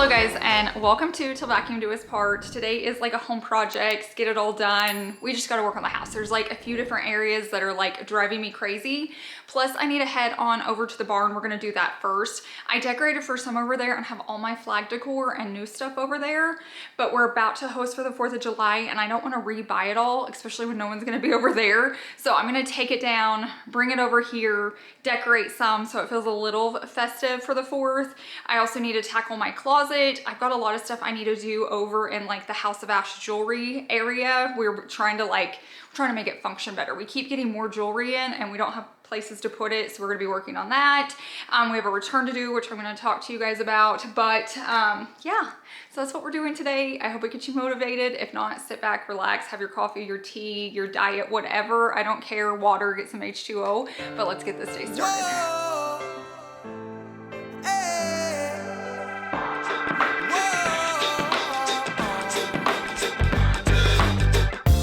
Hello guys, and welcome to Till Vacuum Do Us Part. Today is like a home project, get it all done. We just gotta work on the house. There's like a few different areas that are like driving me crazy. Plus I need to head on over to the barn. We're gonna do that first. I decorated for some over there and have all my flag decor and new stuff over there, but we're about to host for the 4th of July and I don't wanna rebuy it all, especially when no one's gonna be over there. So I'm gonna take it down, bring it over here, decorate some so it feels a little festive for the 4th. I also need to tackle my closet. I've got a lot of stuff I need to do over in like the House of Ash jewelry area. We're trying to make it function better. We keep getting more jewelry in and we don't have places to put it, so we're gonna be working on that. We have a return to do, which I'm gonna talk to you guys about, but yeah, so that's what we're doing today. I hope it gets you motivated. If not, sit back, relax, have your coffee, your tea, your diet, whatever. I don't care, water, get some H2O, but let's get this day started.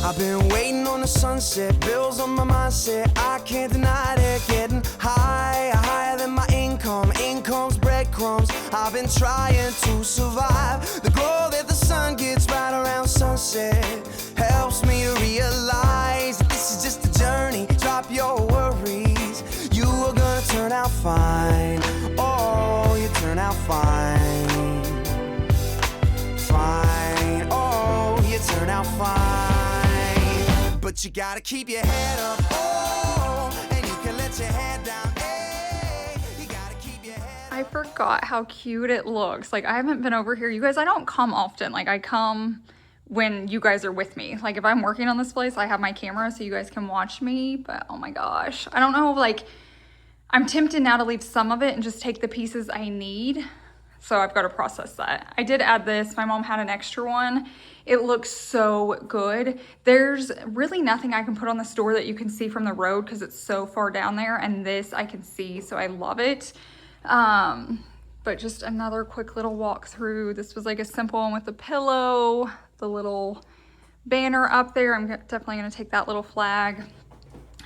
I've been waiting on the sunset, bills on my mindset, I can't deny it, getting higher than my income's breadcrumbs, I've been trying to survive, the glow that the sun gets right around sunset, helps me realize that this is just a journey, drop your worries, you are gonna turn out fine, oh, you turn out fine, fine, oh, you turn out fine. But you gotta keep your head up, oh, and you can let your head down, hey, you gotta keep your head up. I forgot how cute it looks. Like, I haven't been over here. You guys, I don't come often. Like, I come when you guys are with me. Like, if I'm working on this place, I have my camera so you guys can watch me, but oh my gosh. I don't know, like, I'm tempted now to leave some of it and just take the pieces I need. So I've got to process that. I did add this. My mom had an extra one. It looks so good. There's really nothing I can put on the store that you can see from the road because it's so far down there, and this I can see, so I love it. But just another quick little walkthrough. This was like a simple one with the pillow, the little banner up there. I'm definitely gonna take that little flag.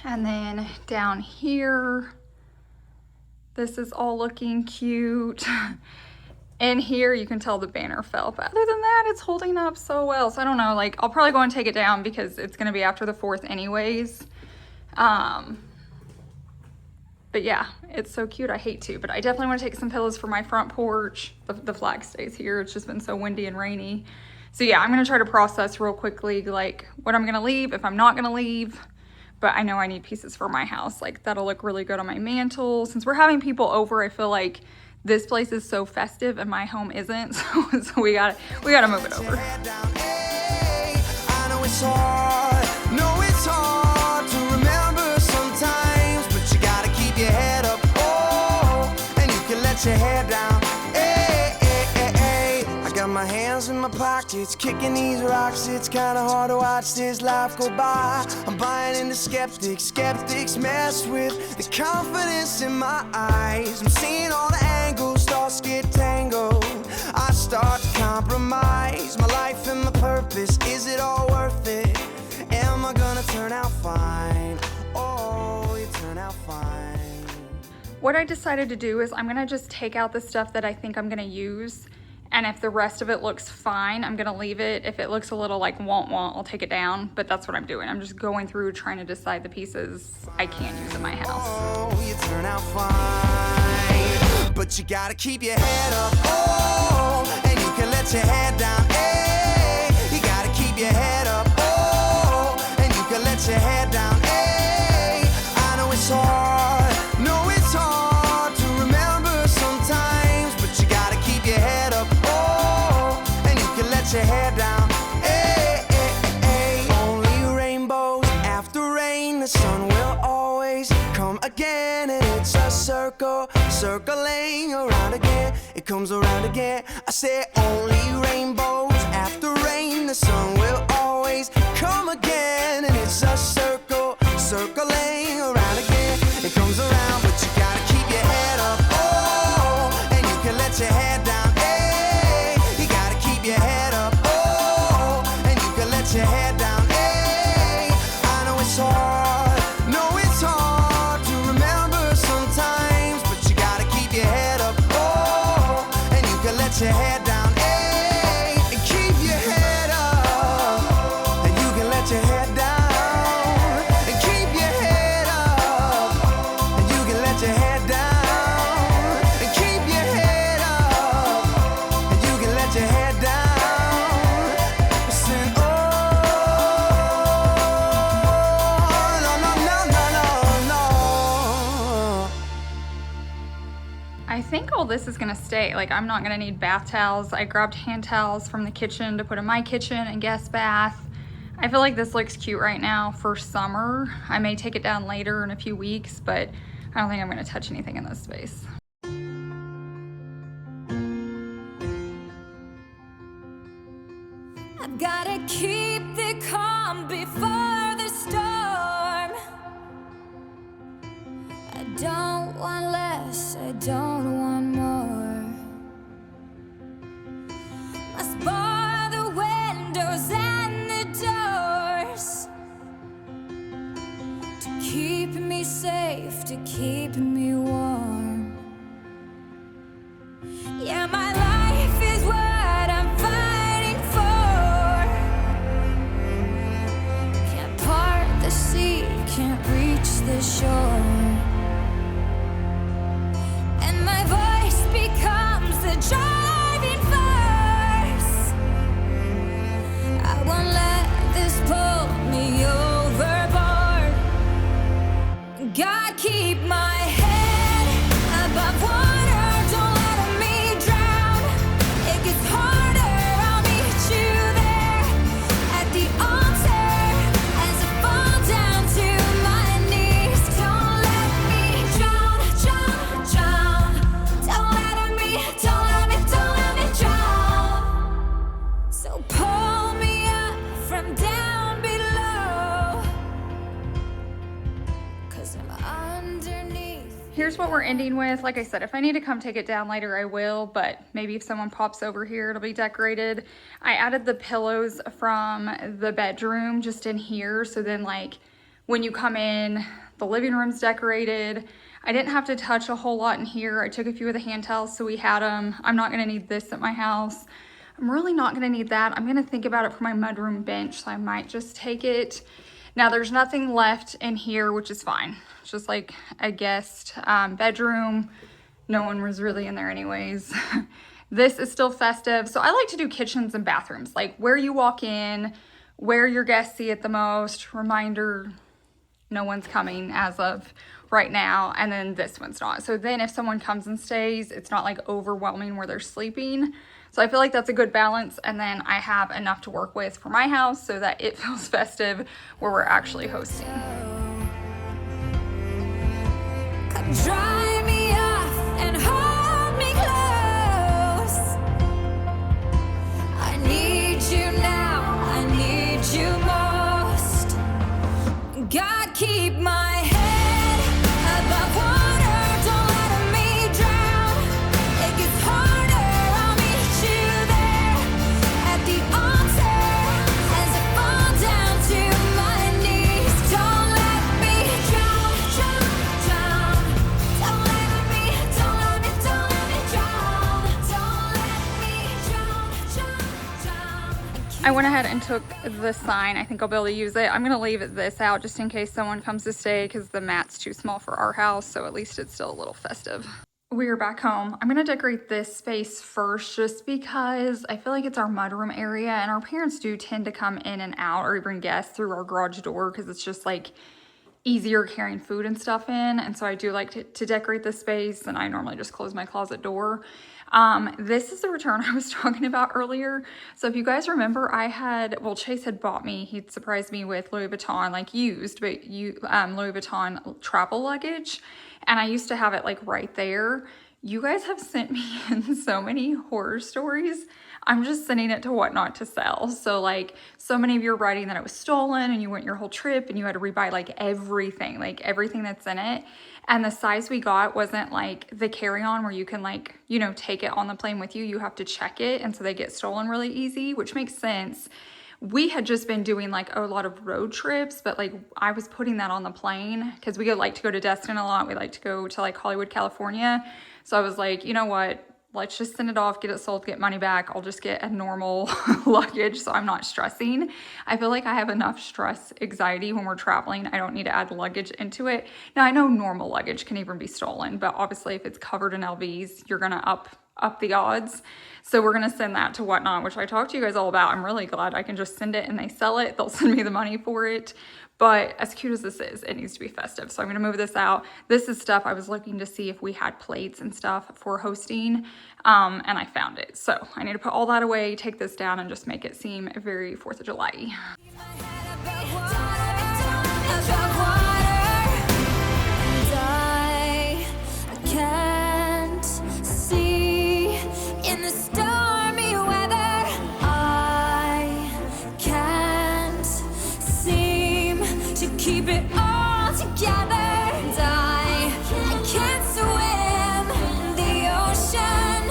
And then down here, this is all looking cute. In here, you can tell the banner fell, but other than that, it's holding up so well. So I don't know, like, I'll probably go and take it down because it's gonna be after the 4th anyways. But yeah, it's so cute, I hate to, but I definitely wanna take some pillows for my front porch. The flag stays here, it's just been so windy and rainy. So yeah, I'm gonna try to process real quickly, like, what I'm gonna leave, if I'm not gonna leave, but I know I need pieces for my house. Like, that'll look really good on my mantle. Since we're having people over, I feel like this place is so festive and my home isn't, so we gotta move it over. I know it's hard to remember sometimes, but you gotta keep your head up, oh, and you can let your head down, I got my hands in my pockets, kicking these rocks, it's kinda hard to watch this life go by. I'm buying into skeptics mess with the confidence in my eyes. I'm seeing all the angles, thoughts get tangled, I start to compromise my life and my purpose. Is it all worth it? Am I gonna turn out fine? Oh, you turn out fine. What I decided to do is I'm gonna just take out the stuff that I think I'm gonna use, and if the rest of it looks fine, I'm gonna leave it. If it looks a little like want, I'll take it down, but that's what I'm doing. I'm just going through trying to decide the pieces I can use in my house. Oh, you turn out fine, but you gotta keep your head up, oh, and you can let your head down, hey, you gotta keep your head up, oh, and you can let your head down, hey, I know it's hard, to remember sometimes, but you gotta keep your head up, oh, and you can let your head down, hey, only rainbows after rain, the sun will always come again, and it's a circle, circling around again, it comes around again, I say only rainbows after rain, the sun will always come again, and it's a circle, circling around again, it comes around, but you gotta keep your head up, oh, and you can let your head down, hey, you gotta keep your head up, oh, and you can let your head down, hey, I know it's hard, to remember sometimes, but you gotta keep your head up, oh, and you can let your head down, all this is gonna stay. Like, I'm not gonna need bath towels. I grabbed hand towels from the kitchen to put in my kitchen and guest bath. I feel like this looks cute right now for summer. I may take it down later in a few weeks, but I don't think I'm gonna touch anything in this space. I've gotta keep the calm before the storm. I don't want less, I don't want more. Must bar the windows and the doors to keep me safe, to keep me warm. Yeah, my life is what I'm fighting for. Can't part the sea, can't reach the shore. And my voice becomes the driving force. I won't let this pull me overboard. God, keep my head above water, don't let me drown. It gets harder, I'll meet you there at the altar as I fall down to my knees. Don't let me drown, drown, drown. Don't let me drown. So pull me up from down below, 'cause I'm underneath. Here's what we're ending with. Like I said, if I need to come take it down later, I will, but maybe if someone pops over here, it'll be decorated. I added the pillows from the bedroom just in here, so then like when you come in, the living room's decorated. I didn't have to touch a whole lot in here. I took a few of the hand towels, so we had them. I'm not gonna need this at my house. I'm really not gonna need that. I'm gonna think about it for my mudroom bench, so I might just take it. Now there's nothing left in here, which is fine. It's just like a guest bedroom. No one was really in there anyways. This is still festive. So I like to do kitchens and bathrooms, like where you walk in, where your guests see it the most. Reminder, no one's coming as of right now, and then this one's not. So then if someone comes and stays, it's not like overwhelming where they're sleeping. So I feel like that's a good balance, and then I have enough to work with for my house so that it feels festive where we're actually hosting. Come dry me off and hold me close. I need you now, I need you most. God, keep my head above water, don't let me drown. It gets harder, I'll meet you there at the altar as I fall down to my knees. Don't let me drown, drown, drown. Don't let me drown. Don't let me drown, drown. I went ahead and took the sign. I think I'll be able to use it. I'm gonna leave this out just in case someone comes to stay because the mat's too small for our house, so at least it's still a little festive. We are back home. I'm gonna decorate this space first just because I feel like it's our mudroom area, and our parents do tend to come in and out or even guests through our garage door because it's just like easier carrying food and stuff in. And so I do like to decorate this space, and I normally just close my closet door. This is the return I was talking about earlier. So if you guys remember, Chase had bought me, he'd surprised me with Louis Vuitton, like used, but Louis Vuitton travel luggage. And I used to have it like right there. You guys have sent me in so many horror stories. I'm just sending it to What Not to Sell. So like, so many of you are writing that it was stolen and you went your whole trip and you had to rebuy like everything that's in it. And the size we got wasn't like the carry-on where you can like, you know, take it on the plane with you. You have to check it, and so they get stolen really easy, which makes sense. We had just been doing like a lot of road trips, but like I was putting that on the plane because we like to go to Destin a lot. We like to go to like Hollywood, California. So I was like, you know what? Let's just send it off, get it sold, get money back. I'll just get a normal luggage so I'm not stressing. I feel like I have enough stress, anxiety when we're traveling. I don't need to add luggage into it. Now I know normal luggage can even be stolen, but obviously if it's covered in LVs, you're gonna up up the odds. So we're gonna send that to Whatnot, which I talked to you guys all about. I'm really glad I can just send it and they sell it. They'll send me the money for it. But as cute as this is, it needs to be festive. So I'm gonna move this out. This is stuff I was looking to see if we had plates and stuff for hosting, and I found it. So I need to put all that away, take this down, and just make it seem very 4th of July. Keep it all together, and I can't swim the ocean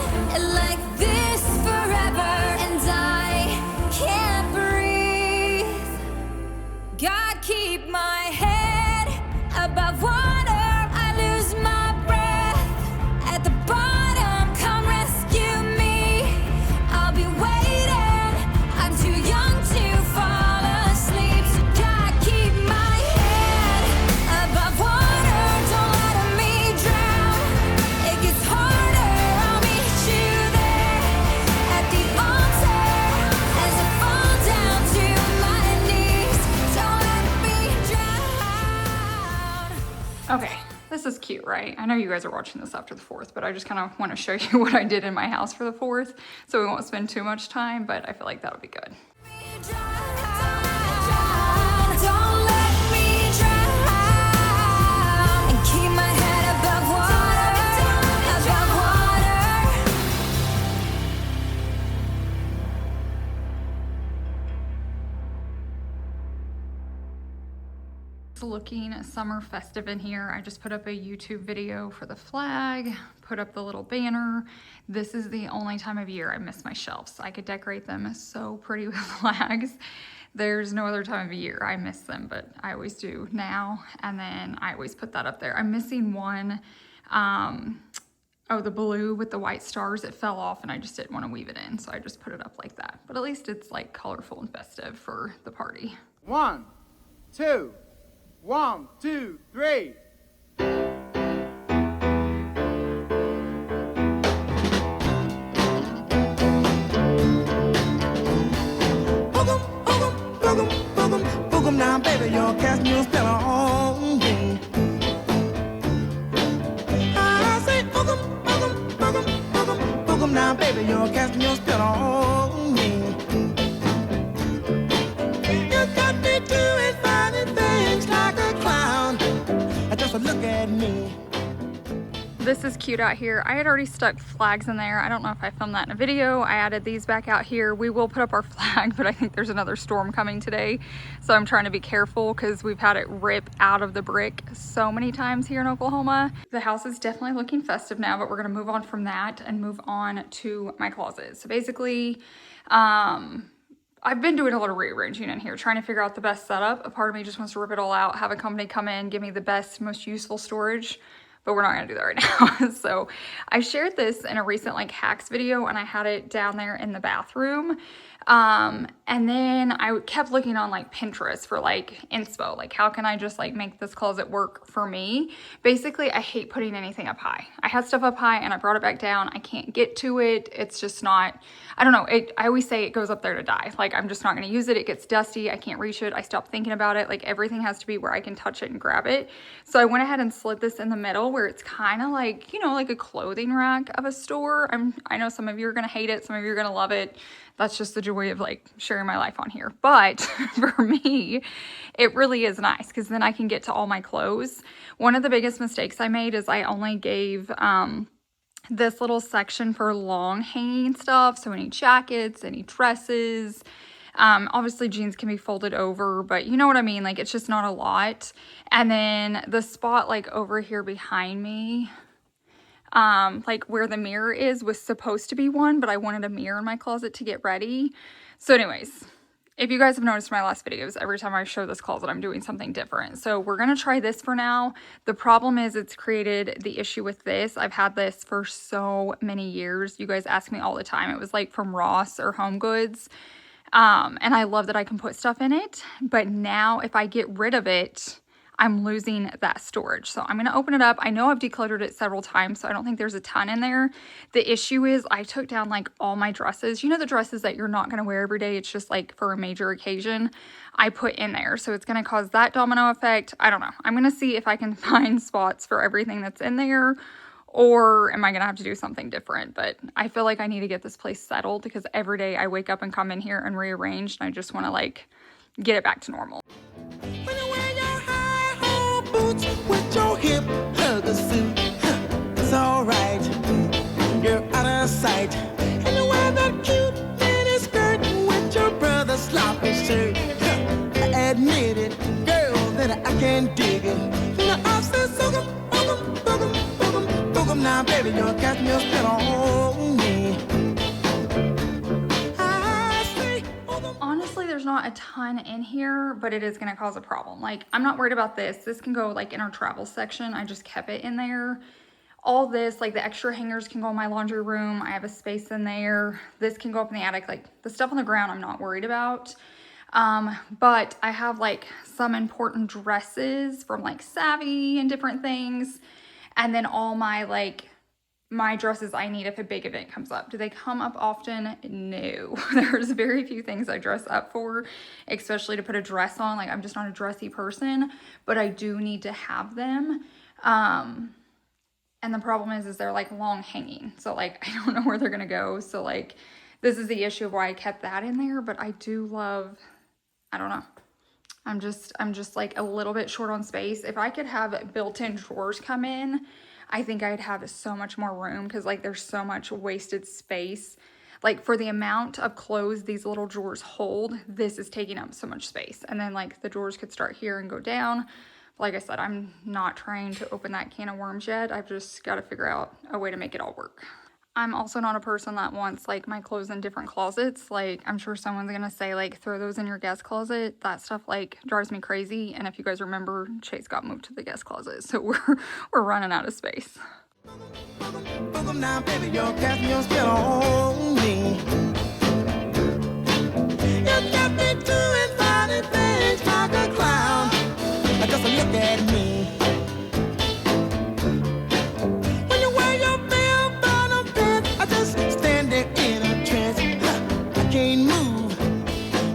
like this forever, and I can't breathe. God, keep my head above water. I lose my breath at the bottom. Come rescue me. I'll be waiting. I'm too young to fall asleep. So God, keep my above water, don't let me drown. It gets harder, I'll meet you there at the altar as I fall down to my knees. Don't let me drown. Okay, this is cute, right? I know you guys are watching this after the 4th, but I just kind of want to show you what I did in my house for the 4th, so we won't spend too much time, but I feel like that'll be good. Looking summer festive in here. I just put up a YouTube video for the flag, put up the little banner. This is the only time of year I miss my shelves. I could decorate them so pretty with flags. There's no other time of year I miss them, but I always do now. And then I always put that up there. I'm missing one, oh, the blue with the white stars. It fell off and I just didn't want to weave it in, so I just put it up like that. But at least it's like colorful and festive for the party. 1, 2, 1, 2, 3. Boogum now, baby, you're casting your spell on me. I say boogum now, baby, you're casting your spell on me. You got me doing funny things like a clown. Just look at me. This is cute out here. I had already stuck flags in there. I don't know if I filmed that in a video. I added these back out here. We will put up our flag, but I think there's another storm coming today. So I'm trying to be careful because we've had it rip out of the brick so many times here in Oklahoma. The house is definitely looking festive now, but we're gonna move on from that and move on to my closet. So basically, I've been doing a lot of rearranging in here, trying to figure out the best setup. A part of me just wants to rip it all out, have a company come in, give me the best, most useful storage. But we're not gonna do that right now. So I shared this in a recent like hacks video and I had it down there in the bathroom. And then I kept looking on like Pinterest for like inspo, like how can I just like make this closet work for me? Basically, I hate putting anything up high. I had stuff up high and I brought it back down. I can't get to it. It's just not, I don't know. I always say it goes up there to die. Like I'm just not gonna use it. It gets dusty. I can't reach it. I stopped thinking about it. Like everything has to be where I can touch it and grab it. So I went ahead and slid this in the middle where it's kind of like, you know, like a clothing rack of a store. I know some of you are gonna hate it. Some of you are gonna love it. That's just the joy of like sharing my life on here. But for me, it really is nice because then I can get to all my clothes. One of the biggest mistakes I made is I only gave this little section for long hanging stuff. So any jackets, any dresses, obviously jeans can be folded over, but you know what I mean? Like it's just not a lot. And then the spot like over here behind me, like where the mirror is was supposed to be one, but I wanted a mirror in my closet to get ready. So anyways, if you guys have noticed my last videos, every time I show this closet, I'm doing something different. So we're going to try this for now. The problem is it's created the issue with this. I've had this for so many years. You guys ask me all the time. It was like from Ross or Home Goods. And I love that I can put stuff in it. But now if I get rid of it, I'm losing that storage. So I'm going to open it up. I know I've decluttered it several times, so I don't think there's a ton in there. The issue is I took down like all my dresses. You know, the dresses that you're not going to wear every day. It's just like for a major occasion. I put in there. So it's going to cause that domino effect. I don't know. I'm going to see if I can find spots for everything that's in there, or am I going to have to do something different? But I feel like I need to get this place settled because every day I wake up and come in here and rearrange, and I just want to like get it back to normal. When you wear your high-hole boots with your hip hugger suit, it's alright, you're out of sight. And you wear that cute mini skirt with your brother's sloppy shirt. I admit it, girl, that I can dig it. Now I said, boogum, boogum, boogum, boogum, boogum. Now, baby, you're casting your spell on me. Honestly, there's not a ton in here, but it is going to cause a problem. Like, I'm not worried about this. This can go like in our travel section. I just kept it in there. All this, like the extra hangers can go in my laundry room. I have a space in there. This can go up in the attic. Like the stuff on the ground, I'm not worried about. But I have like some important dresses from like Savvy and different things. And then all my like my dresses I need if a big event comes up. Do they come up often? No. There's very few things I dress up for, especially to put a dress on. Like, I'm just not a dressy person, but I do need to have them. And the problem is they're like long hanging. So like, I don't know where they're going to go. So like, this is the issue of why I kept that in there, but I do love, I don't know. I'm just like a little bit short on space. If I could have built-in drawers come in, I think I'd have so much more room because like there's so much wasted space. Like for the amount of clothes these little drawers hold, this is taking up so much space. And then like the drawers could start here and go down. Like I said, I'm not trying to open that can of worms yet. I've just got to figure out a way to make it all work. I'm also not a person that wants like my clothes in different closets. Like, I'm sure someone's gonna say like throw those in your guest closet. That stuff like drives me crazy. And if you guys remember, Chase got moved to the guest closet, so we're running out of space. Boogum now, baby, you're casting your spell on me. You got me doing funny things like a clown. Just look at me. When you wear your bell bottom pants, I just stand there in a trance. I can't move.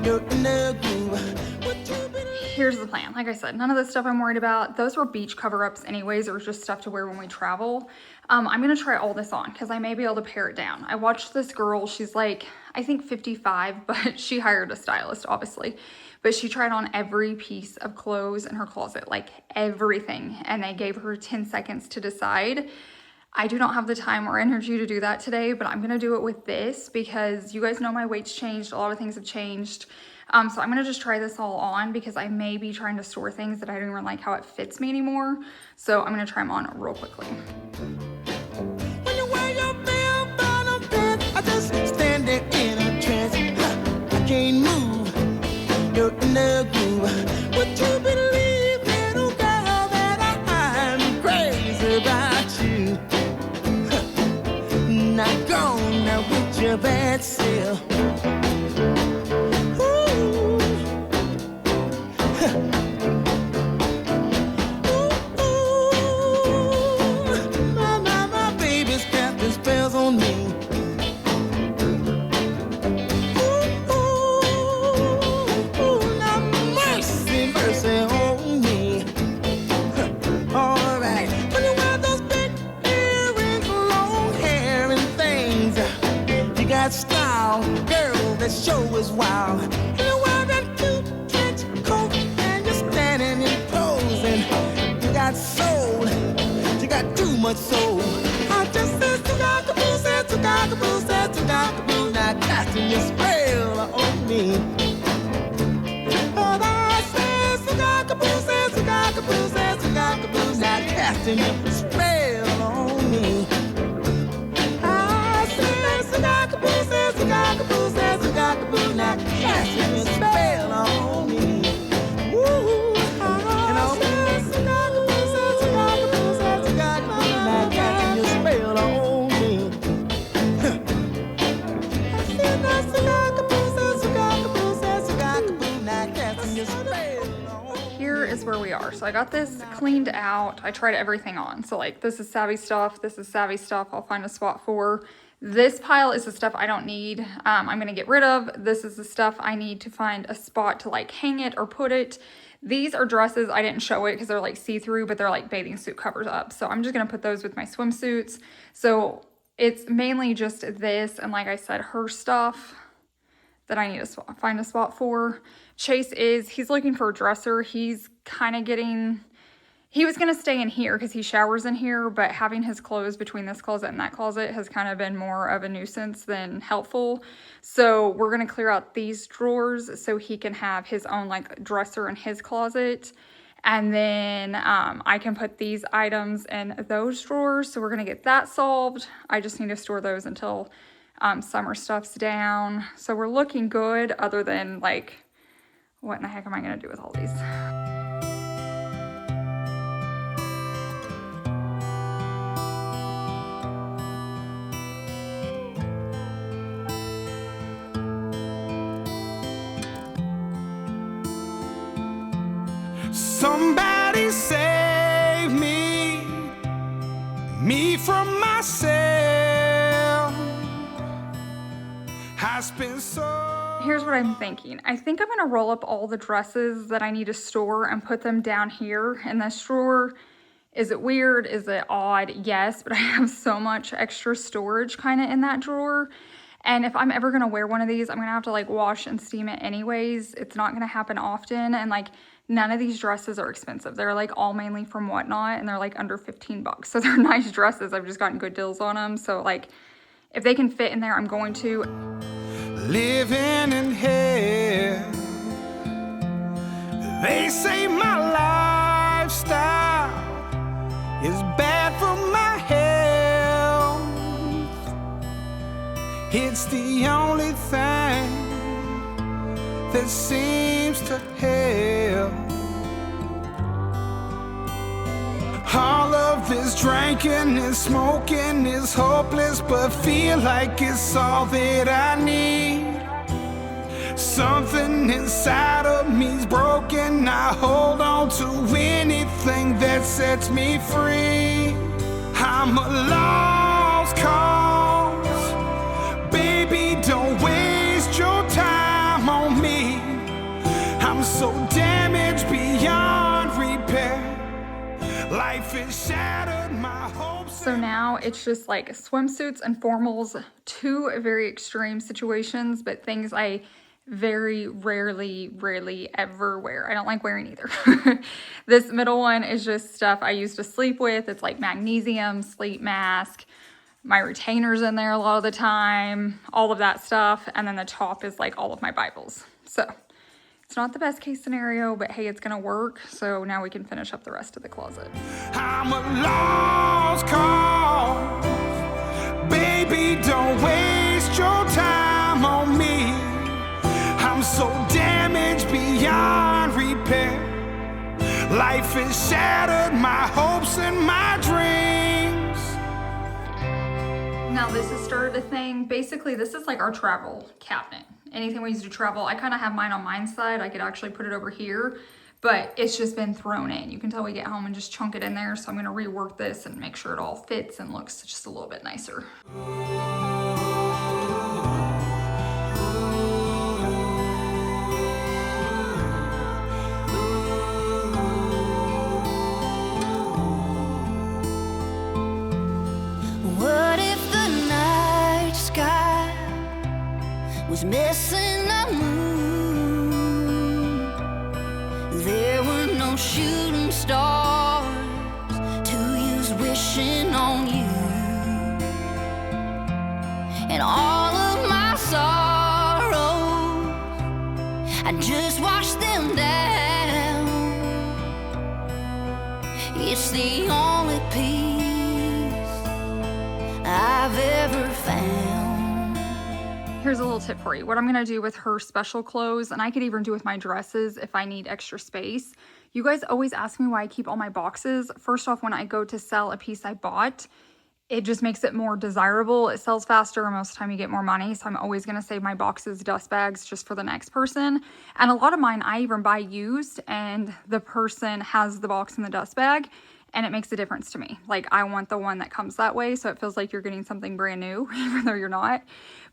You're in the groove. Here's the plan. Like I said, none of this stuff I'm worried about. Those were beach cover-ups anyways. It was just stuff to wear when we travel. I'm gonna try all this on because I may be able to pare it down. I watched this girl. She's like, I think 55, but she hired a stylist, obviously. But she tried on every piece of clothes in her closet, like everything. And they gave her 10 seconds to decide. I do not have the time or energy to do that today, but I'm going to do it with this because you guys know my weight's changed. A lot of things have changed. So I'm going to just try this all on because I may be trying to store things that I don't even like how it fits me anymore. So I'm going to try them on real quickly. When you wear your bell bottom pants, I just stand there in a trance. I can't move. You're in the groove. Would you believe, little girl, that I'm crazy about you? Not gone now with your bad self. Ooh. Ooh. My baby's casting spells on me. Style, girl, that show is wild. You wear that cute trench coat and you're standing and posing. You got soul, you got too much soul. I just said to-ga-ga-boo, said to-ga-ga-boo, said to-ga-ga-boo, now casting your spell on me. But I said to-ga-ga-boo, said to-ga-ga-boo, said to-ga-ga-boo, now casting your spell on me. Now casting your spell on me. Ooh, and I'll now casting your spell on me. Here is where we are. So I got this cleaned out. I tried everything on. So like this is savvy stuff. This is savvy stuff. I'll find a spot for. This pile is the stuff I don't need. I'm going to get rid of. This is the stuff I need to find a spot to like hang it or put it. These are dresses. I didn't show it because they're like see-through, but they're like bathing suit covers up. So I'm just going to put those with my swimsuits. So it's mainly just this. And like I said, her stuff that I need to find a spot for. Chase he's looking for a dresser. He's kind of getting, he was going to stay in here because he showers in here, but having his clothes between this closet and that closet has kind of been more of a nuisance than helpful. So we're going to clear out these drawers so he can have his own like dresser in his closet. And then I can put these items in those drawers. So we're going to get that solved. I just need to store those until summer stuff's down. So we're looking good, other than like, what in the heck am I going to do with all these? Somebody save me from myself. I spent so. Here's what I'm thinking. I think I'm gonna roll up all the dresses that I need to store and put them down here in this drawer. Is it weird? Is it odd? Yes, but I have so much extra storage kind of in that drawer. And if I'm ever gonna wear one of these, I'm gonna have to like wash and steam it anyways. It's not gonna happen often. And like none of these dresses are expensive. They're like all mainly from Whatnot and they're like under 15 bucks. So they're nice dresses. I've just gotten good deals on them. So like if they can fit in there, I'm going to. Living in hell. They say my lifestyle is bad for my health. It's the only thing that seems to help. All of this drinking and smoking is hopeless, but feel like it's all that I need. Something inside of me's broken. I hold on to anything that sets me free. I'm a lost cause. Baby, don't waste your time on me. I'm so damaged beyond repair. Life is shattered, my hopes. So now it's just like swimsuits and formals, two very extreme situations, but things I very rarely ever wear. I don't like wearing either. This middle one is just stuff I used to sleep with. It's like magnesium, sleep mask, my retainers in there a lot of the time, all of that stuff. And then the top is like all of my Bibles. So it's not the best case scenario, but hey, it's gonna work. So now we can finish up the rest of the closet. I'm a lost cause. Baby, don't waste your time on me. I'm so damaged beyond repair. Life is shattered, my hopes and my dreams. Now this has started a thing. Basically, this is like our travel cabinet. Anything we use to travel. I kind of have mine on mine side. I could actually put it over here, but it's just been thrown in. You can tell we get home and just chunk it in there. So I'm gonna rework this and make sure it all fits and looks just a little bit nicer. What if the night sky was missing a moon? There were no shooting stars to use wishing on you. And all of my sorrows, I just washed them down. It's the only peace I've ever found. Here's a little tip for you. What I'm gonna do with her special clothes, and I could even do with my dresses if I need extra space. You guys always ask me why I keep all my boxes. First off, when I go to sell a piece I bought, it just makes it more desirable. It sells faster, and most of the time you get more money. So I'm always going to save my boxes, dust bags just for the next person. And a lot of mine I even buy used, and the person has the box in the dust bag, and it makes a difference to me. Like, I want the one that comes that way, so it feels like you're getting something brand new, even though you're not.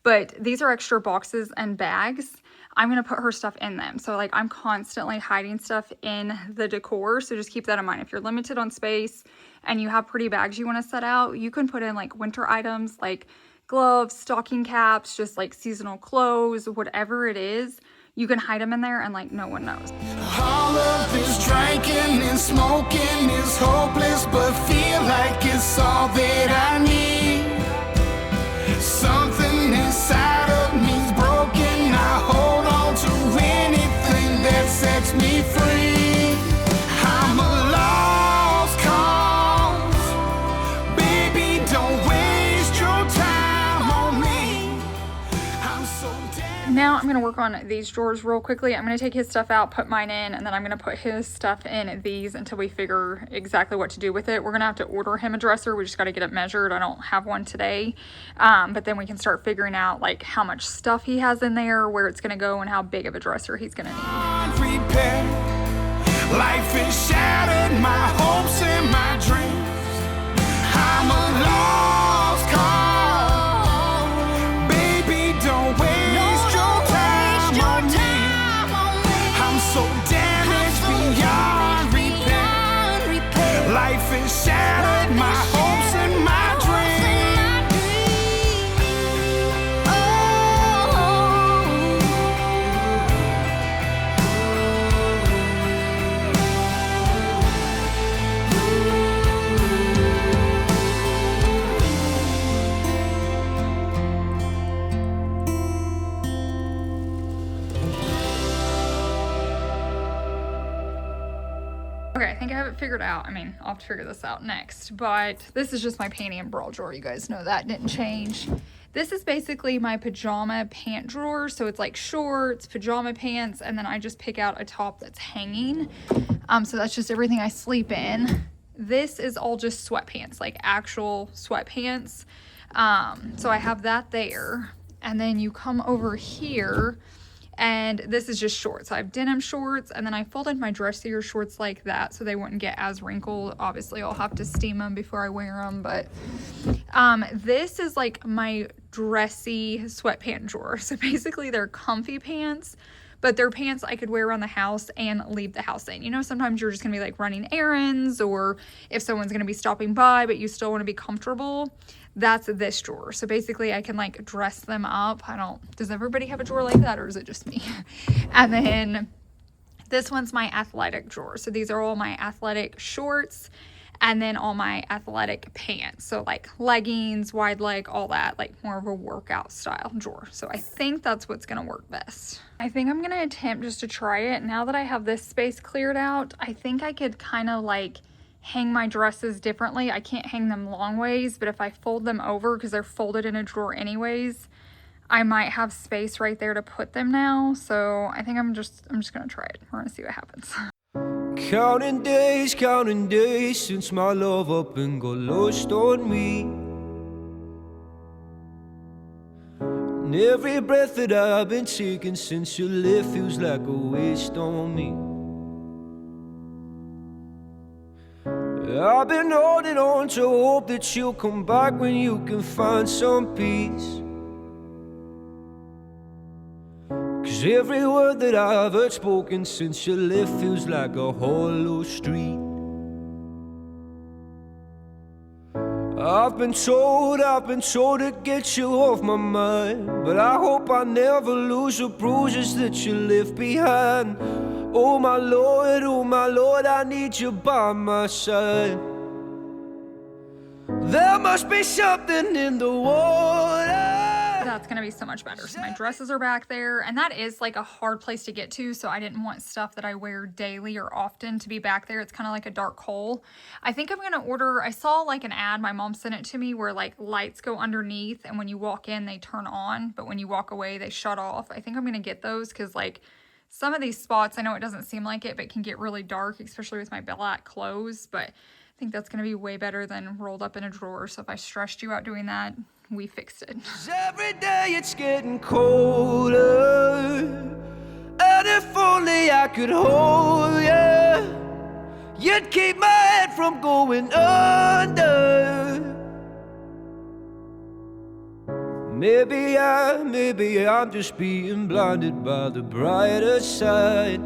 But these are extra boxes and bags. I'm going to put her stuff in them. So like, I'm constantly hiding stuff in the decor. So just keep that in mind. If you're limited on space and you have pretty bags you want to set out, you can put in like winter items like gloves, stocking caps, just like seasonal clothes, whatever it is. You can hide them in there and like no one knows. All of this drinking and smoking is hopeless, but feel like it's all that I need. Something inside of me's broken. I hold on to anything that sets me free. I'm a lost cause. Baby, don't waste your time on me. I'm so damn. Now I'm going to work on these drawers real quickly. I'm going to take his stuff out, put mine in, and then I'm going to put his stuff in these until we figure exactly what to do with it. We're going to have to order him a dresser. We just got to get it measured. I don't have one today. But then we can start figuring out like how much stuff he has in there, where it's going to go, and how big of a dresser he's going to need. Repair. Life has shattered my hopes and my dreams. I'm a lost cause. Baby, don't waste your time on me. I'm so damaged beyond repair. Life has shattered my hopes and my dreams. Okay, I think I have it figured out. I mean, I'll have to figure this out next, but this is just my panty and bra drawer. You guys know that didn't change. This is basically my pajama pant drawer. So it's like shorts, pajama pants, and then I just pick out a top that's hanging. So that's just everything I sleep in. This is all just sweatpants, like actual sweatpants. So I have that there. And then you come over here, and this is just shorts. I have denim shorts, and then I folded my dressier shorts like that so they wouldn't get as wrinkled. Obviously, I'll have to steam them before I wear them, but this is like my dressy sweatpant drawer. So basically, they're comfy pants, but they're pants I could wear around the house and leave the house in. You know, sometimes you're just gonna be like running errands, or if someone's gonna be stopping by, but you still wanna be comfortable. That's this drawer. So basically I can like dress them up. Does everybody have a drawer like that, or is it just me? And then this one's my athletic drawer. So these are all my athletic shorts, and then all my athletic pants. So like leggings, wide leg, all that, like more of a workout style drawer. So I think that's what's gonna work best. I think I'm gonna attempt just to try it. Now that I have this space cleared out, I think I could kind of like hang my dresses differently. I can't hang them long ways, but if I fold them over, because they're folded in a drawer anyways, I might have space right there to put them now. So I think I'm just gonna try it. We're gonna see what happens. Counting days since my love up and got lost on me. And every breath that I've been taking since you left feels like a waste on me. I've been holding on to hope that you'll come back when you can find some peace. 'Cause every word that I've heard spoken since you left feels like a hollow street. I've been told to get you off my mind, but I hope I never lose the bruises that you left behind. Oh my Lord, I need you by my side. There must be something in the water. That's gonna be so much better. So my dresses are back there, and that is like a hard place to get to, so I didn't want stuff that I wear daily or often to be back there. It's kind of like a dark hole. I think I'm gonna order, I saw like an ad, my mom sent it to me, where like lights go underneath, and when you walk in they turn on, but when you walk away they shut off. I think I'm gonna get those, because like some of these spots, I know it doesn't seem like it, but it can get really dark, especially with my black clothes. But think that's gonna be way better than rolled up in a drawer. So if I stressed you out doing that, we fixed it. 'Cause every day it's getting colder. And if only I could hold you, you'd keep my head from going under. Maybe I'm just being blinded by the brighter side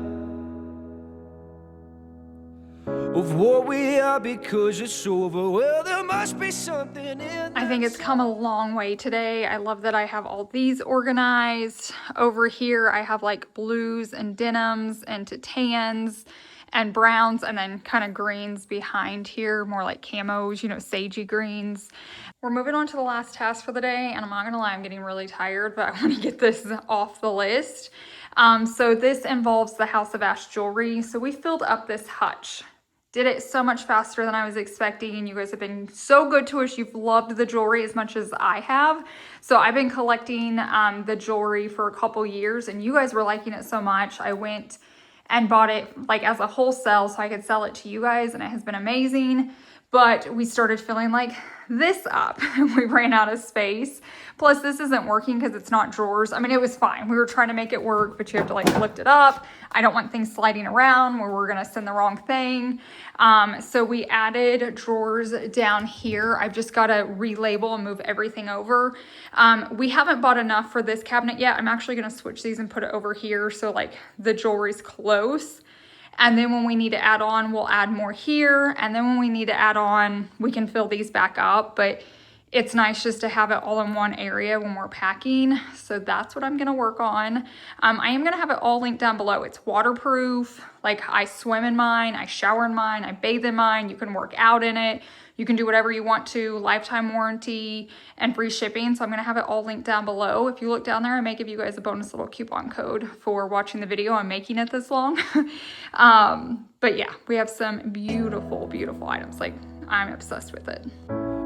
of what we are because it's over. Well, there must be something in I think it's come a long way today. I love that I have all these organized. Over here, I have like blues and denims and to tans and browns and then kind of greens behind here, more like camos, you know, sagey greens. We're moving on to the last task for the day, and I'm not gonna lie, I'm getting really tired, but I want to get this off the list. So this involves the House of Ash jewelry. So we filled up this hutch. Did it so much faster than I was expecting, and you guys have been so good to us. You've loved the jewelry as much as I have. So I've been collecting the jewelry for a couple years, and you guys were liking it so much. I went and bought it like as a wholesale so I could sell it to you guys, and it has been amazing. But we started filling like this up and we ran out of space. Plus this isn't working because it's not drawers. I mean, it was fine. We were trying to make it work, but you have to like lift it up. I don't want things sliding around where we're gonna send the wrong thing. So we added drawers down here. I've just gotta relabel and move everything over. We haven't bought enough for this cabinet yet. I'm actually gonna switch these and put it over here so like the jewelry's close. And then when we need to add on, we'll add more here. And then when we need to add on, we can fill these back up. But it's nice just to have it all in one area when we're packing. So that's what I'm gonna work on. I am gonna have it all linked down below. It's waterproof. Like I swim in mine, I shower in mine, I bathe in mine. You can work out in it. You can do whatever you want to, lifetime warranty and free shipping. So I'm gonna have it all linked down below. If you look down there, I may give you guys a bonus little coupon code for watching the video. I'm making it this long. But yeah, we have some beautiful, beautiful items. Like I'm obsessed with it.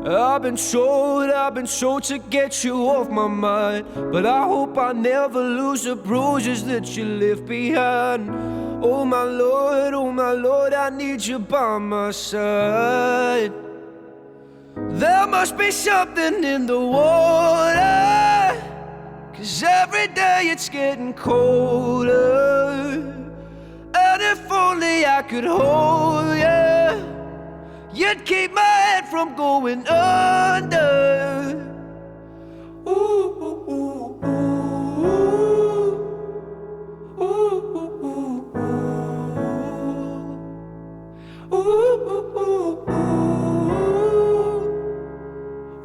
I've been told to get you off my mind, but I hope I never lose the bruises that you left behind. Oh my Lord, I need you by my side. There must be something in the water, 'cause every day it's getting colder. And if only I could hold you, you'd keep my head from going under. Ooh, ooh, ooh, ooh. Ooh, ooh, ooh. Ooh, ooh, ooh, ooh.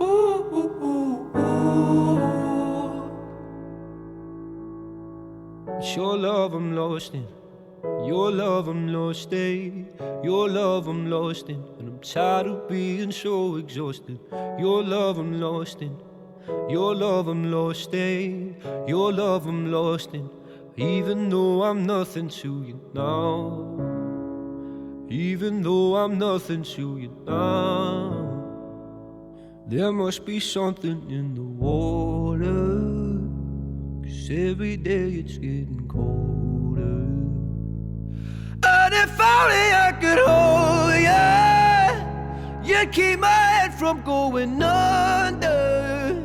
Ooh, ooh, ooh, ooh. It's your love I'm lost in. Your love I'm lost in, your love I'm lost in, and I'm tired of being so exhausted. Your love I'm lost in, your love I'm lost in, your love I'm lost in. Even though I'm nothing to you now, even though I'm nothing to you now, there must be something in the water, 'cause every day it's getting colder. And if only I could hold you, you'd keep my head from going under.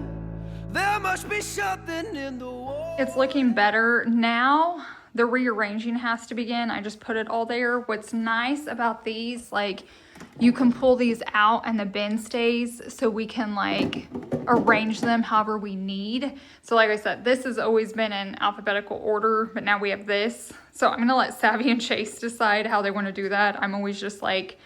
There must be something in the water. It's looking better now. The rearranging has to begin. I just put it all there. What's nice about these, like you can pull these out and the bin stays, so we can like arrange them however we need. So like I said, this has always been in alphabetical order, but now we have this. So I'm gonna let Savvy and Chase decide how they want to do that. I'm always just like,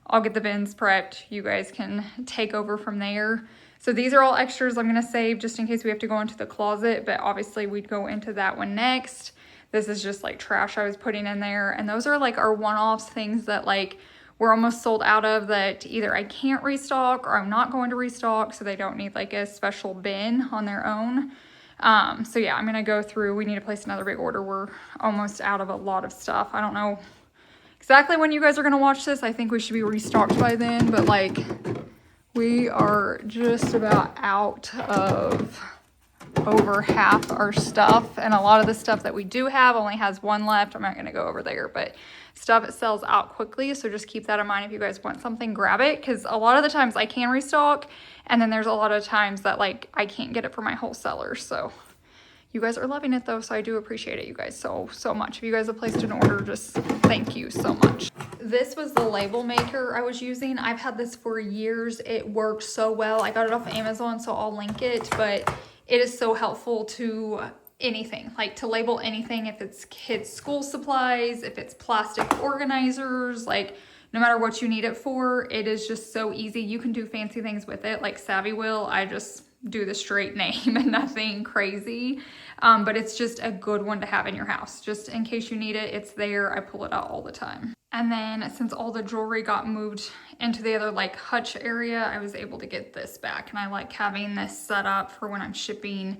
I'll get the bins prepped. You guys can take over from there. So these are all extras I'm gonna save just in case we have to go into the closet, but obviously we'd go into that one next. This is just like trash I was putting in there. And those are like our one-offs, things that like we're almost sold out of, that either I can't restock or I'm not going to restock, so they don't need like a special bin on their own. So yeah, I'm gonna go through. We need to place another big order. We're almost out of a lot of stuff. I don't know exactly when you guys are gonna watch this. I think we should be restocked by then, but like we are just about out of over half our stuff, and a lot of the stuff that we do have only has one left. I'm not going to go over there, but stuff sells out quickly, so just keep that in mind. If you guys want something, grab it, because a lot of the times I can restock, and then there's a lot of times that like I can't get it for my wholesalers. So you guys are loving it though, so I do appreciate it, you guys, so much. If you guys have placed an order, just thank you so much. This was the label maker I was using. I've had this for years. It works so well. I got it off Amazon, so I'll link it, but it is so helpful to anything, like to label anything, if it's kids' school supplies, if it's plastic organizers, like no matter what you need it for, it is just so easy. You can do fancy things with it, like Savvy Will. I just do the straight name and nothing crazy, but it's just a good one to have in your house. Just in case you need it, it's there. I pull it out all the time. And then since all the jewelry got moved into the other like hutch area, I was able to get this back, and I like having this set up for when I'm shipping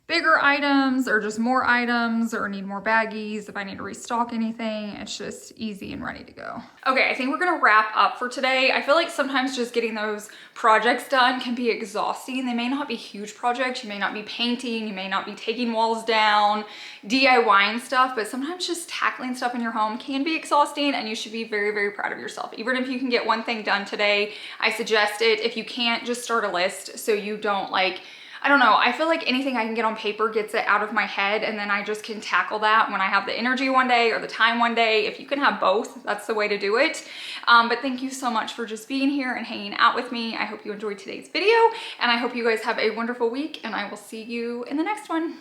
bigger items or just more items or need more baggies. If I need to restock anything, it's just easy and ready to go. Okay, I think we're gonna wrap up for today. I feel like sometimes just getting those projects done can be exhausting. They may not be huge projects. You may not be painting, you may not be taking walls down, DIYing stuff, but sometimes just tackling stuff in your home can be exhausting, and you should be very, very proud of yourself. Even if you can get one thing done today, I suggest it. If you can't, just start a list so you don't like, I don't know, I feel like anything I can get on paper gets it out of my head, and then I just can tackle that when I have the energy one day or the time one day. If you can have both, that's the way to do it. But thank you so much for just being here and hanging out with me. I hope you enjoyed today's video, and I hope you guys have a wonderful week, and I will see you in the next one.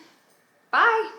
Bye.